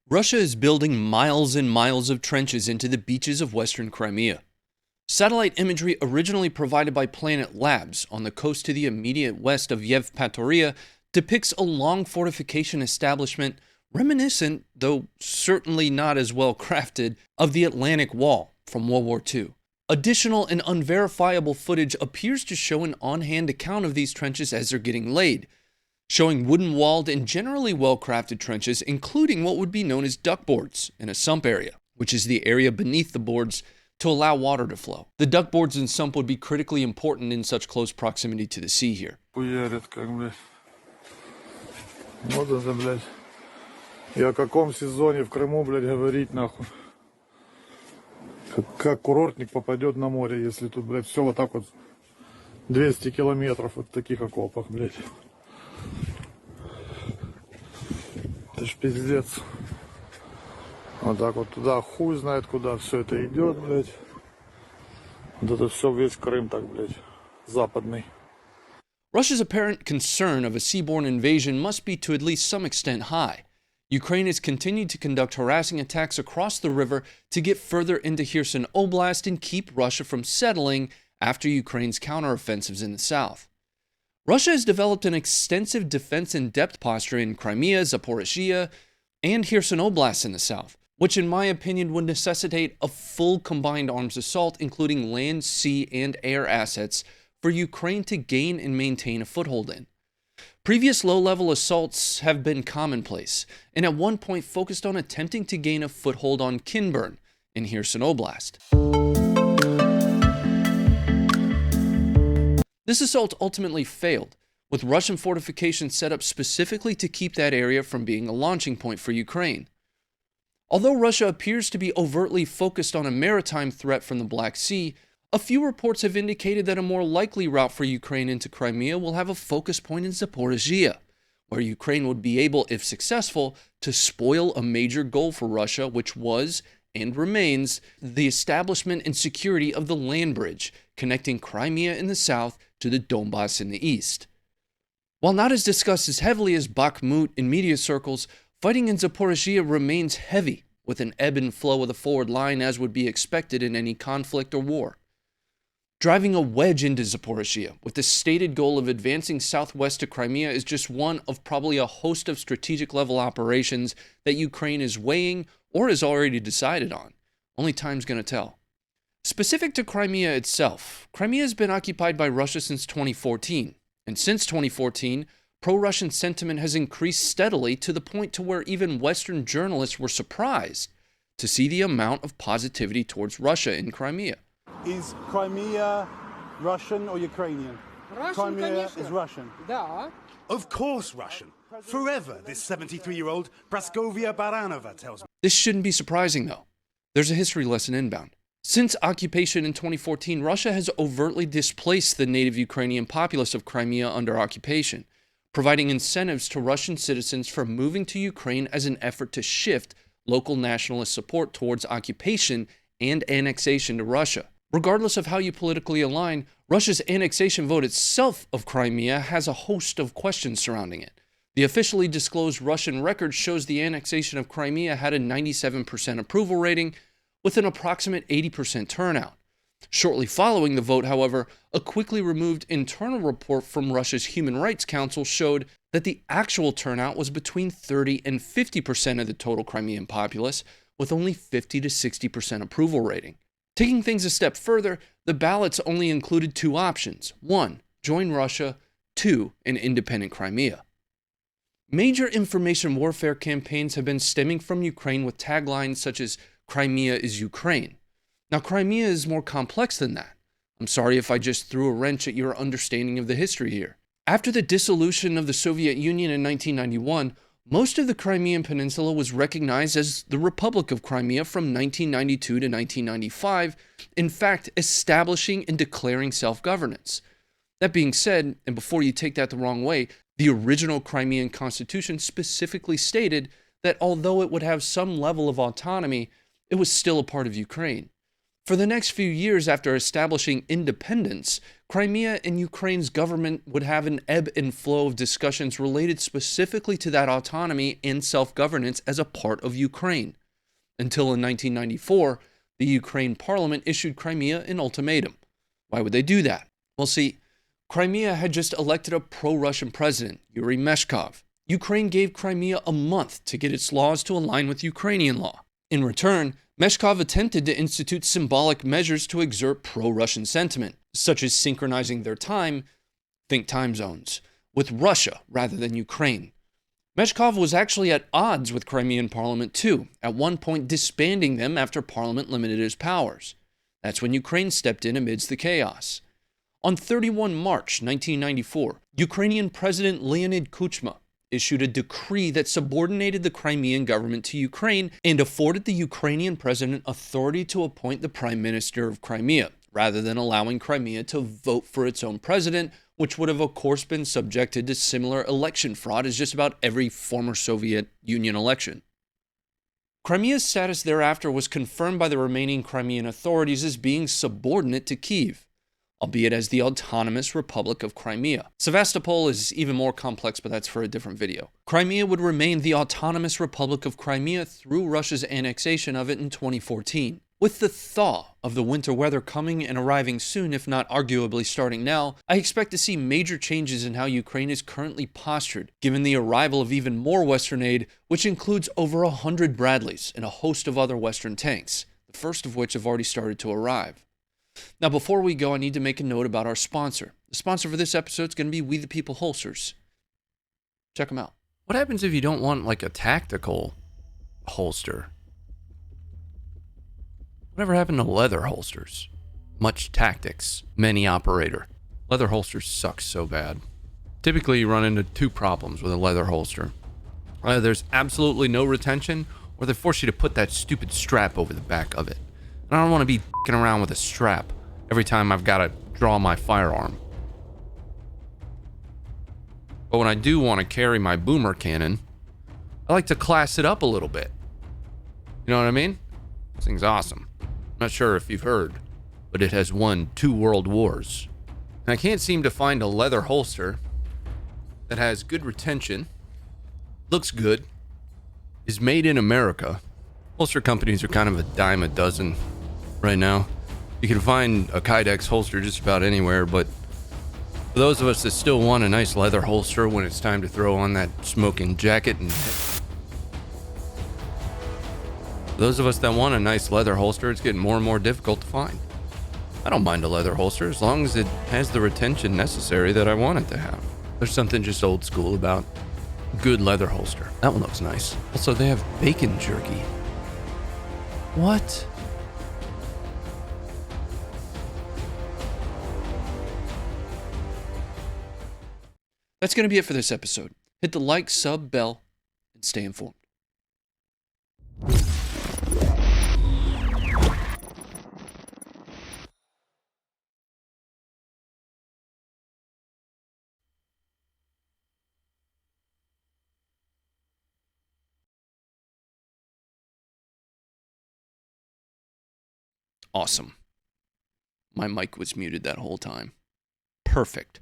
Russia is building miles and miles of trenches into the beaches of Western Crimea. Satellite imagery originally provided by Planet Labs on the coast to the immediate west of Yevpatoria depicts a long fortification establishment reminiscent, though certainly not as well crafted, of the Atlantic Wall from World War II. Additional and unverifiable footage appears to show an on-hand account of these trenches as they're getting laid, showing wooden-walled and generally well-crafted trenches, including what would be known as duckboards in a sump area, which is the area beneath the boards to allow water to flow. The duckboards and sump would be critically important in such close proximity to the sea here. Хуярят, как, блядь. Вот это, блядь. И о каком сезоне в Крыму, блядь, говорить, нахуй. Как курортник попадет на море, если тут, блядь, все вот так вот 200 километров от таких окопах, блядь. Это ж пиздец. Вот так вот туда, хуй знает куда все это идет, блядь. Вот это все, весь Крым так, блядь, западный. Russia's apparent concern of a seaborne invasion must be to at least some extent high. Ukraine has continued to conduct harassing attacks across the river to get further into Kherson Oblast and keep Russia from settling after Ukraine's counteroffensives in the south. Russia has developed an extensive defense in depth posture in Crimea, Zaporizhia, and Kherson Oblast in the south, which in my opinion would necessitate a full combined arms assault, including land, sea, and air assets for Ukraine to gain and maintain a foothold in. Previous low-level assaults have been commonplace, and at one point focused on attempting to gain a foothold on Kinburn in Kherson Oblast. This assault ultimately failed, with Russian fortifications set up specifically to keep that area from being a launching point for Ukraine. Although Russia appears to be overtly focused on a maritime threat from the Black Sea, a few reports have indicated that a more likely route for Ukraine into Crimea will have a focus point in Zaporizhia, where Ukraine would be able, if successful, to spoil a major goal for Russia, which was, and remains, the establishment and security of the land bridge connecting Crimea in the south to the Donbass in the east. While not as discussed as heavily as Bakhmut in media circles, fighting in Zaporizhia remains heavy, with an ebb and flow of the forward line as would be expected in any conflict or war. Driving a wedge into Zaporizhia with the stated goal of advancing southwest to Crimea is just one of probably a host of strategic level operations that Ukraine is weighing or has already decided on. Only time's gonna tell. Specific to Crimea itself, Crimea has been occupied by Russia since 2014, and since 2014, pro-Russian sentiment has increased steadily to the point to where even Western journalists were surprised to see the amount of positivity towards Russia in Crimea. Is Crimea Russian or Ukrainian? Russian, Crimea конечно. is Russian. Да. Of course Russian. Forever, this 73-year-old Praskovia Baranova tells me. This shouldn't be surprising, though. There's a history lesson inbound. Since occupation in 2014, Russia has overtly displaced the native Ukrainian populace of Crimea under occupation, providing incentives to Russian citizens for moving to Ukraine as an effort to shift local nationalist support towards occupation and annexation to Russia. Regardless of how you politically align, Russia's annexation vote itself of Crimea has a host of questions surrounding it. The officially disclosed Russian record shows the annexation of Crimea had a 97% approval rating with an approximate 80% turnout. Shortly following the vote, however, a quickly removed internal report from Russia's Human Rights Council showed that the actual turnout was between 30 and 50% of the total Crimean populace, with only 50 to 60% approval rating. Taking things a step further, the ballots only included two options. 1, join Russia. 2, an independent Crimea. Major information warfare campaigns have been stemming from Ukraine with taglines such as Crimea is Ukraine. Now, Crimea is more complex than that. I'm sorry if I just threw a wrench at your understanding of the history here. After the dissolution of the Soviet Union in 1991, most of the Crimean Peninsula was recognized as the Republic of Crimea from 1992 to 1995, in fact, establishing and declaring self-governance. That being said, and before you take that the wrong way, the original Crimean Constitution specifically stated that although it would have some level of autonomy, it was still a part of Ukraine. For the next few years after establishing independence, Crimea and Ukraine's government would have an ebb and flow of discussions related specifically to that autonomy and self-governance as a part of Ukraine. Until in 1994, the Ukraine parliament issued Crimea an ultimatum. Why would they do that? Well, see, Crimea had just elected a pro-Russian president, Yuri Meshkov. Ukraine gave Crimea a month to get its laws to align with Ukrainian law. In return, Meshkov attempted to institute symbolic measures to exert pro-Russian sentiment, such as synchronizing their time, think time zones, with Russia rather than Ukraine. Meshkov was actually at odds with Crimean parliament too, at one point disbanding them after parliament limited his powers. That's when Ukraine stepped in amidst the chaos. On 31 March 1994, Ukrainian President Leonid Kuchma issued a decree that subordinated the Crimean government to Ukraine and afforded the Ukrainian president authority to appoint the prime minister of Crimea, rather than allowing Crimea to vote for its own president, which would have of course been subjected to similar election fraud as just about every former Soviet Union election. Crimea's status thereafter was confirmed by the remaining Crimean authorities as being subordinate to Kyiv, albeit as the autonomous Republic of Crimea. Sevastopol is even more complex, but that's for a different video. Crimea would remain the autonomous Republic of Crimea through Russia's annexation of it in 2014. With the thaw of the winter weather coming and arriving soon, if not arguably starting now, I expect to see major changes in how Ukraine is currently postured, given the arrival of even more Western aid, which includes over 100 Bradleys and a host of other Western tanks, the first of which have already started to arrive. Now, before we go, I need to make a note about our sponsor. The sponsor for this episode is going to be We the People Holsters. Check them out. What happens if you don't want like a tactical holster? Whatever happened to leather holsters? Much tactics, many operator. Leather holsters suck so bad. Typically, you run into two problems with a leather holster. Either there's absolutely no retention, or they force you to put that stupid strap over the back of it. And I don't want to be f***ing around with a strap every time I've got to draw my firearm. But when I do want to carry my boomer cannon, I like to class it up a little bit. You know what I mean? This thing's awesome. I'm not sure if you've heard, but it has won 2 world wars. And I can't seem to find a leather holster that has good retention, looks good, is made in America. Holster companies are kind of a dime a dozen right now. You can find a Kydex holster just about anywhere, but for those of us that still want a nice leather holster when it's time to throw on that smoking jacket, and for those of us that want a nice leather holster, it's getting more and more difficult to find. I don't mind a leather holster as long as it has the retention necessary that I want it to have. There's something just old school about good leather holster. That one looks nice. Also, they have bacon jerky. What? That's going to be it for this episode. Hit the like, sub, bell, and stay informed. Awesome. My mic was muted that whole time. Perfect.